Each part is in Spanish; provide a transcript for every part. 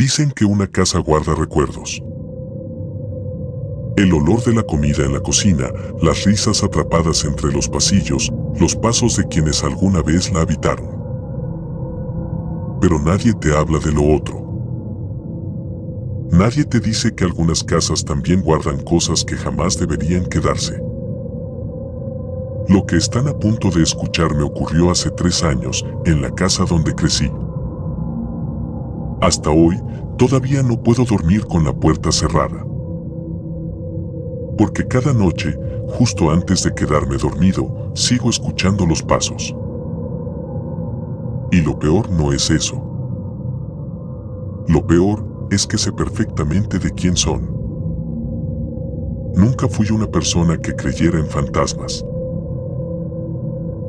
Dicen que una casa guarda recuerdos. El olor de la comida en la cocina, las risas atrapadas entre los pasillos, los pasos de quienes alguna vez la habitaron. Pero nadie te habla de lo otro. Nadie te dice que algunas casas también guardan cosas que jamás deberían quedarse. Lo que están a punto de escuchar me ocurrió hace 3 años, en la casa donde crecí. Hasta hoy, todavía no puedo dormir con la puerta cerrada. Porque cada noche, justo antes de quedarme dormido, sigo escuchando los pasos. Y lo peor no es eso. Lo peor es que sé perfectamente de quién son. Nunca fui una persona que creyera en fantasmas.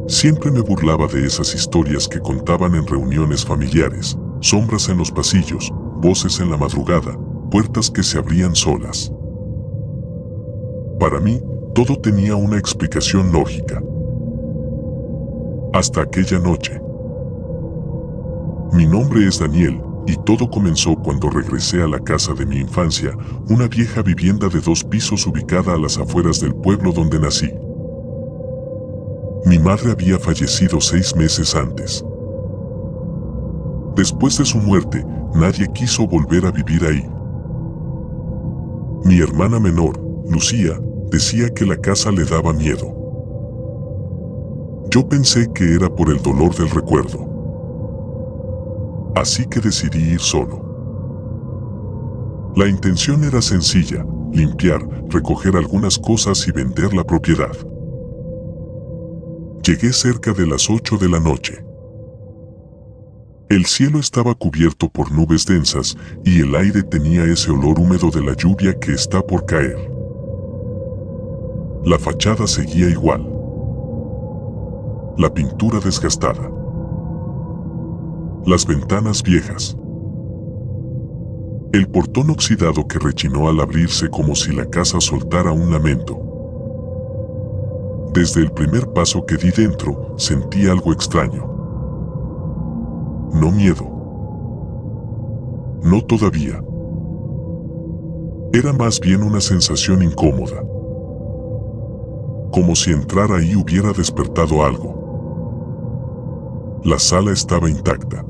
Siempre me burlaba de esas historias que contaban en reuniones familiares, sombras en los pasillos, voces en la madrugada, puertas que se abrían solas. Para mí, todo tenía una explicación lógica. Hasta aquella noche. Mi nombre es Daniel, y todo comenzó cuando regresé a la casa de mi infancia, una vieja vivienda de 2 pisos ubicada a las afueras del pueblo donde nací. Mi madre había fallecido 6 meses antes. Después de su muerte, nadie quiso volver a vivir ahí. Mi hermana menor, Lucía, decía que la casa le daba miedo. Yo pensé que era por el dolor del recuerdo. Así que decidí ir solo. La intención era sencilla: limpiar, recoger algunas cosas y vender la propiedad. Llegué cerca de las 8 de la noche. El cielo estaba cubierto por nubes densas y el aire tenía ese olor húmedo de la lluvia que está por caer. La fachada seguía igual. La pintura desgastada. Las ventanas viejas. El portón oxidado que rechinó al abrirse como si la casa soltara un lamento. Desde el primer paso que di dentro, sentí algo extraño. No miedo. No todavía. Era más bien una sensación incómoda. Como si entrar ahí hubiera despertado algo. La sala estaba intacta.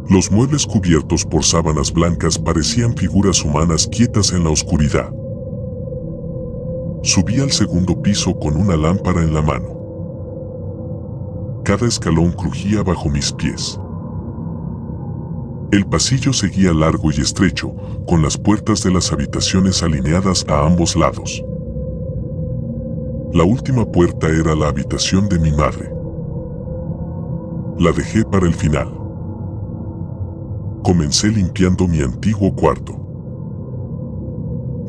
Los muebles cubiertos por sábanas blancas parecían figuras humanas quietas en la oscuridad. Subí al segundo piso con una lámpara en la mano. Cada escalón crujía bajo mis pies. El pasillo seguía largo y estrecho, con las puertas de las habitaciones alineadas a ambos lados. La última puerta era la habitación de mi madre. La dejé para el final. Comencé limpiando mi antiguo cuarto.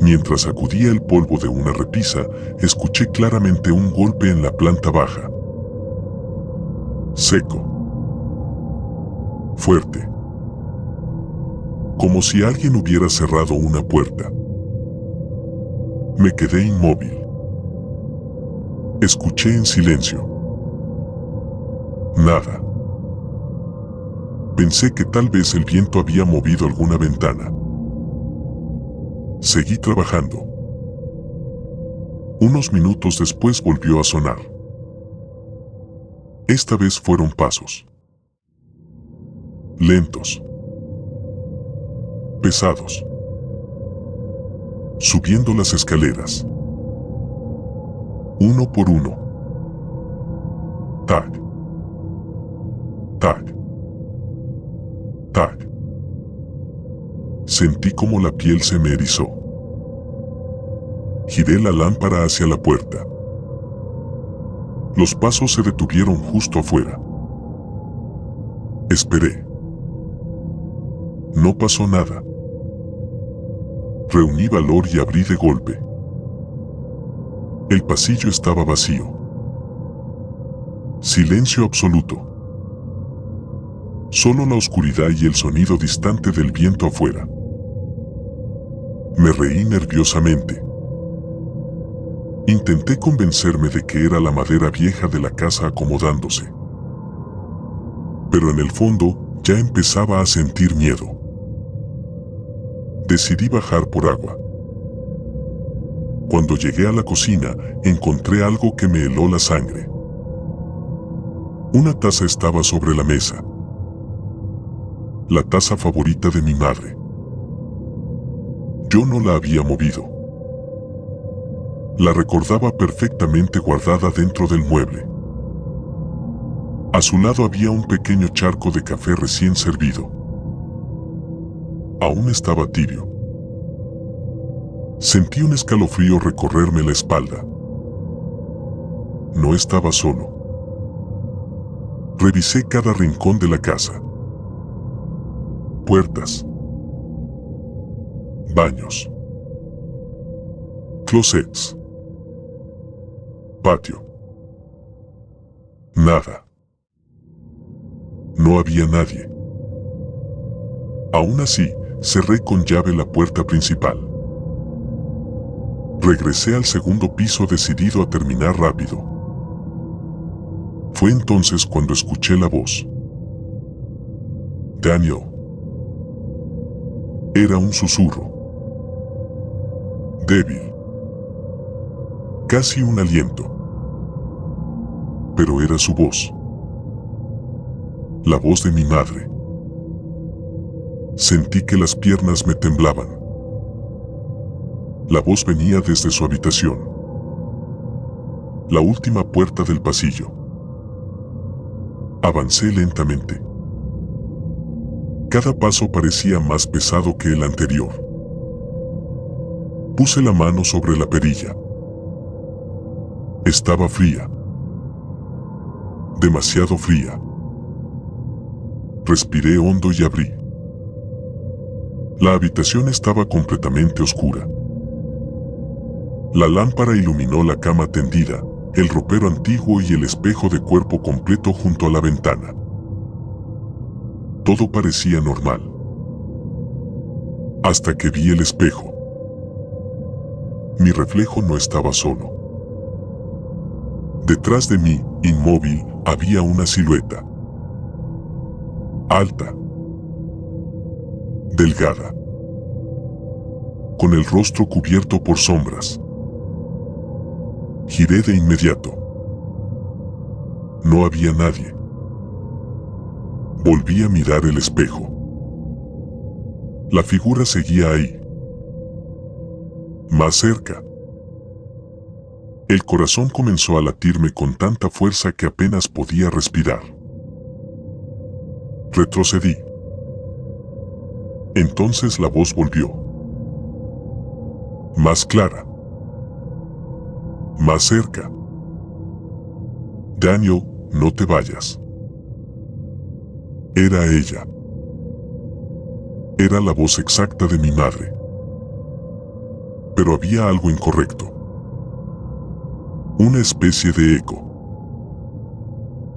Mientras sacudía el polvo de una repisa, escuché claramente un golpe en la planta baja. Seco. Fuerte. Como si alguien hubiera cerrado una puerta. Me quedé inmóvil. Escuché en silencio. Nada. Pensé que tal vez el viento había movido alguna ventana. Seguí trabajando. Unos minutos después volvió a sonar. Esta vez fueron pasos. Lentos. Pesados. Subiendo las escaleras. Uno por uno. Tac. Tac. Tac. Sentí como la piel se me erizó. Giré la lámpara hacia la puerta. Los pasos se detuvieron justo afuera. Esperé. No pasó nada. Reuní valor y abrí de golpe. El pasillo estaba vacío. Silencio absoluto. Solo la oscuridad y el sonido distante del viento afuera. Me reí nerviosamente. Intenté convencerme de que era la madera vieja de la casa acomodándose. Pero en el fondo, Ya empezaba a sentir miedo. Decidí bajar por agua. Cuando llegué a la cocina, encontré algo que me heló la sangre. Una taza estaba sobre la mesa. La taza favorita de mi madre. Yo no la había movido. La recordaba perfectamente guardada dentro del mueble. A su lado había un pequeño charco de café recién servido. Aún estaba tibio. Sentí un escalofrío recorrerme la espalda. No estaba solo. Revisé cada rincón de la casa. Puertas. Baños. Closets. Patio. Nada. No había nadie. Aún así, cerré con llave la puerta principal. Regresé al segundo piso decidido a terminar rápido. Fue entonces cuando escuché la voz. Daniel. Era un susurro. Débil. Casi un aliento. Pero era su voz. La voz de mi madre. Sentí que las piernas me temblaban. La voz venía desde su habitación. La última puerta del pasillo. Avancé lentamente. Cada paso parecía más pesado que el anterior. Puse la mano sobre la perilla. Estaba fría. Demasiado fría. Respiré hondo y abrí. La habitación estaba completamente oscura. La lámpara iluminó la cama tendida, el ropero antiguo y el espejo de cuerpo completo junto a la ventana. Todo parecía normal. Hasta que vi el espejo. Mi reflejo no estaba solo. Detrás de mí, inmóvil, había una silueta. Alta. Delgada. Con el rostro cubierto por sombras. Giré de inmediato. No había nadie. Volví a mirar el espejo. La figura seguía ahí. Más cerca. El corazón comenzó a latirme con tanta fuerza que apenas podía respirar. Retrocedí. Entonces la voz volvió. Más clara. Más cerca. Daniel, no te vayas. Era ella. Era la voz exacta de mi madre. Pero había algo incorrecto. Una especie de eco.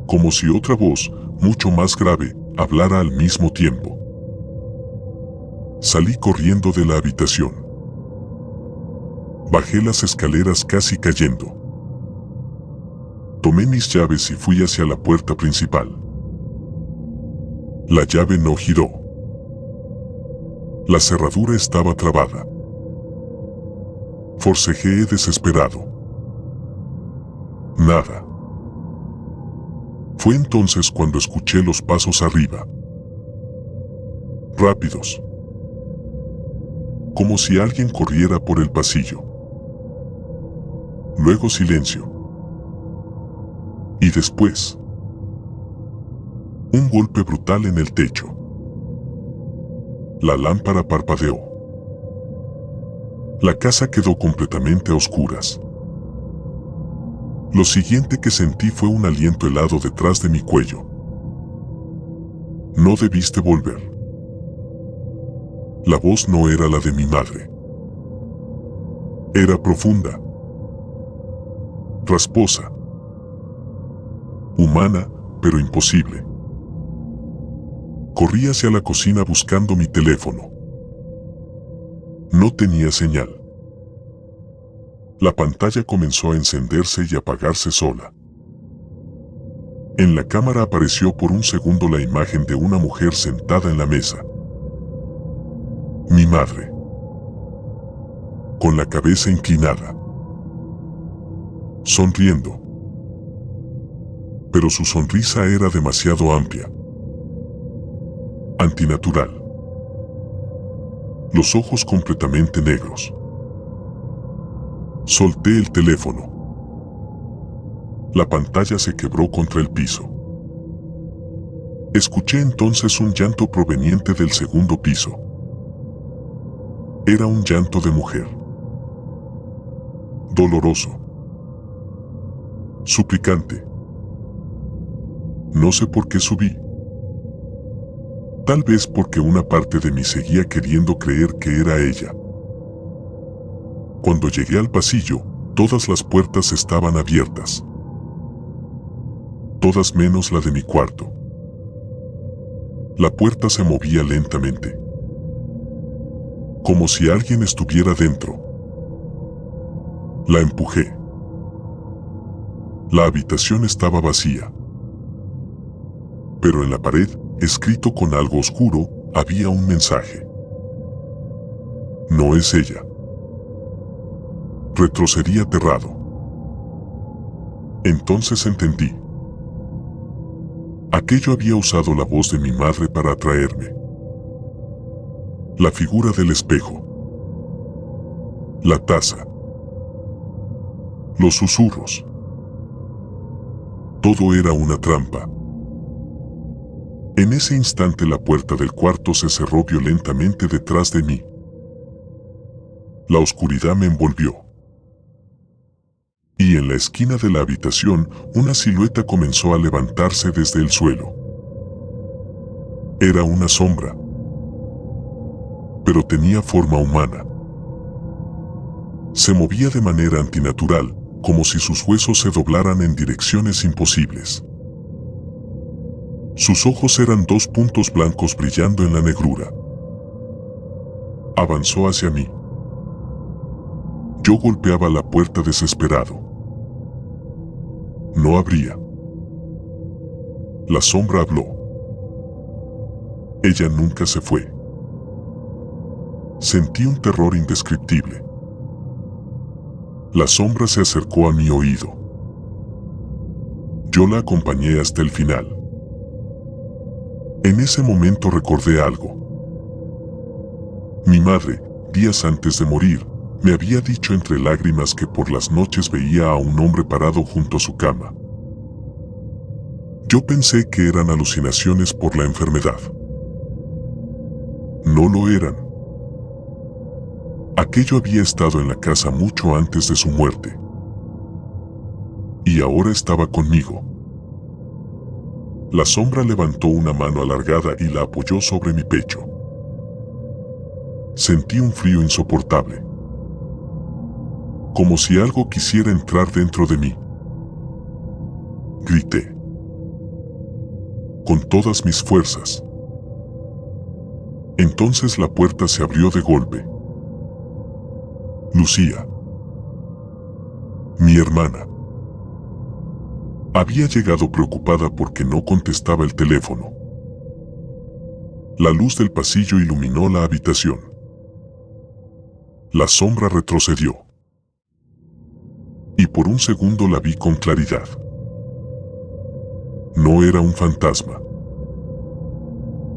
Como si otra voz, mucho más grave, hablara al mismo tiempo. Salí corriendo de la habitación. Bajé las escaleras casi cayendo. Tomé mis llaves y fui hacia la puerta principal. La llave no giró. La cerradura estaba trabada. Forcejeé desesperado. Nada. Fue entonces cuando escuché los pasos arriba. Rápidos. Como si alguien corriera por el pasillo. Luego silencio. Y después, un golpe brutal en el techo. La lámpara parpadeó. La casa quedó completamente a oscuras. Lo siguiente que sentí fue un aliento helado detrás de mi cuello. No debiste volver. La voz no era la de mi madre. Era profunda. Rasposa. Humana, pero imposible. Corrí hacia la cocina buscando mi teléfono. No tenía señal. La pantalla comenzó a encenderse y apagarse sola. En la cámara apareció por un segundo la imagen de una mujer sentada en la mesa. Mi madre. Con la cabeza inclinada. Sonriendo. Pero su sonrisa era demasiado amplia. Antinatural. Los ojos completamente negros. Solté el teléfono. La pantalla se quebró contra el piso. Escuché entonces un llanto proveniente del segundo piso. Era un llanto de mujer. Doloroso. Suplicante. No sé por qué subí. Tal vez porque una parte de mí seguía queriendo creer que era ella. Cuando llegué al pasillo, todas las puertas estaban abiertas. Todas menos la de mi cuarto. La puerta se movía lentamente. Como si alguien estuviera dentro. La empujé. La habitación estaba vacía. Pero en la pared, escrito con algo oscuro, había un mensaje. No es ella. Retrocedí aterrado. Entonces entendí. Aquello había usado la voz de mi madre para atraerme. La figura del espejo. La taza. Los susurros. Todo era una trampa. En ese instante la puerta del cuarto se cerró violentamente detrás de mí. La oscuridad me envolvió. Y en la esquina de la habitación, una silueta comenzó a levantarse desde el suelo. Era una sombra. Pero tenía forma humana. Se movía de manera antinatural, como si sus huesos se doblaran en direcciones imposibles. Sus ojos eran dos puntos blancos brillando en la negrura. Avanzó hacia mí. Yo golpeaba la puerta desesperado. No abría. La sombra habló. Ella nunca se fue. Sentí un terror indescriptible. La sombra se acercó a mi oído. Yo la acompañé hasta el final. En ese momento recordé algo. Mi madre, días antes de morir, me había dicho entre lágrimas que por las noches veía a un hombre parado junto a su cama. Yo pensé que eran alucinaciones por la enfermedad. No lo eran. Aquello había estado en la casa mucho antes de su muerte. Y ahora estaba conmigo. La sombra levantó una mano alargada y la apoyó sobre mi pecho. Sentí un frío insoportable. Como si algo quisiera entrar dentro de mí. Grité. Con todas mis fuerzas. Entonces la puerta se abrió de golpe. Lucía. Mi hermana. Había llegado preocupada porque no contestaba el teléfono. La luz del pasillo iluminó la habitación. La sombra retrocedió. Y por un segundo la vi con claridad. No era un fantasma.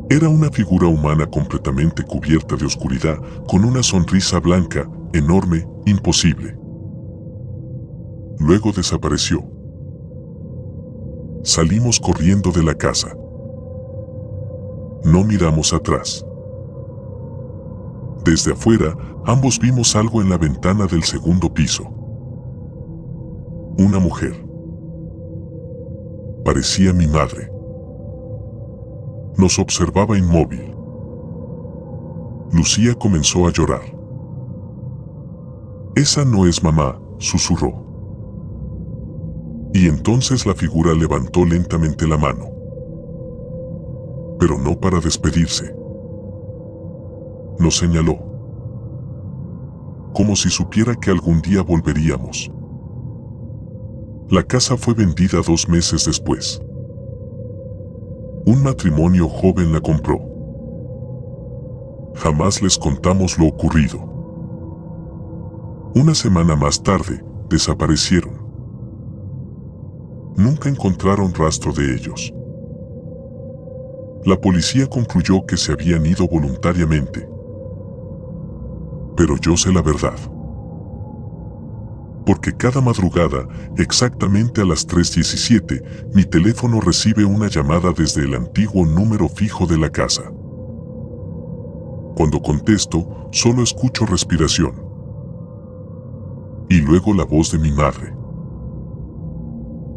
Era una figura humana completamente cubierta de oscuridad, con una sonrisa blanca, enorme, imposible. Luego desapareció. Salimos corriendo de la casa. No miramos atrás. Desde afuera, ambos vimos algo en la ventana del segundo piso. Una mujer. Parecía mi madre. Nos observaba inmóvil. Lucía comenzó a llorar. «Esa no es mamá», susurró. Y entonces la figura levantó lentamente la mano. Pero no para despedirse. Nos señaló. Como si supiera que algún día volveríamos. La casa fue vendida 2 meses después. Un matrimonio joven la compró. Jamás les contamos lo ocurrido. Una semana más tarde, desaparecieron. Nunca encontraron rastro de ellos. La policía concluyó que se habían ido voluntariamente. Pero yo sé la verdad. Porque cada madrugada, exactamente a las 3:17, mi teléfono recibe una llamada desde el antiguo número fijo de la casa. Cuando contesto, solo escucho respiración. Y luego la voz de mi madre.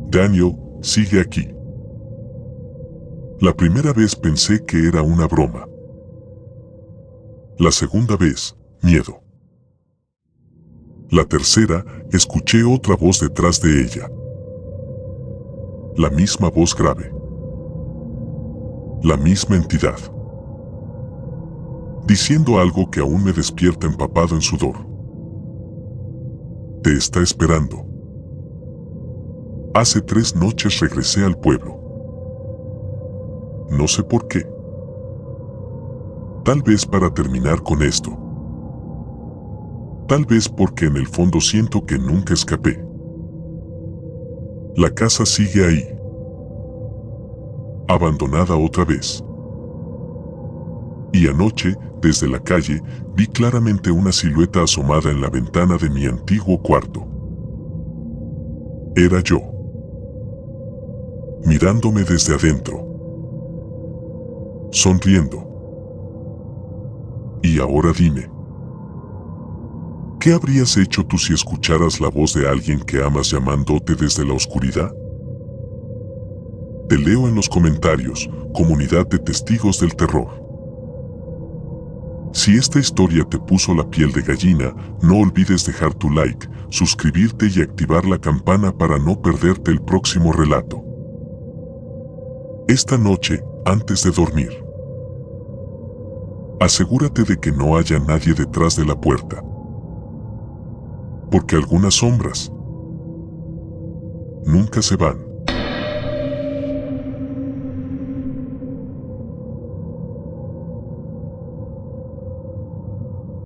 Daniel, sigue aquí. La primera vez pensé que era una broma. La segunda vez, miedo. La tercera, escuché otra voz detrás de ella. La misma voz grave. La misma entidad. Diciendo algo que aún me despierta empapado en sudor. Te está esperando. Hace 3 noches regresé al pueblo. No sé por qué. Tal vez para terminar con esto. Tal vez porque en el fondo siento que nunca escapé. La casa sigue ahí. Abandonada otra vez. Y anoche, desde la calle, vi claramente una silueta asomada en la ventana de mi antiguo cuarto. Era yo. Mirándome desde adentro. Sonriendo. Y ahora dime. ¿Qué habrías hecho tú si escucharas la voz de alguien que amas llamándote desde la oscuridad? Te leo en los comentarios, comunidad de testigos del terror. Si esta historia te puso la piel de gallina, no olvides dejar tu like, suscribirte y activar la campana para no perderte el próximo relato. Esta noche, antes de dormir, asegúrate de que no haya nadie detrás de la puerta. Porque algunas sombras nunca se van.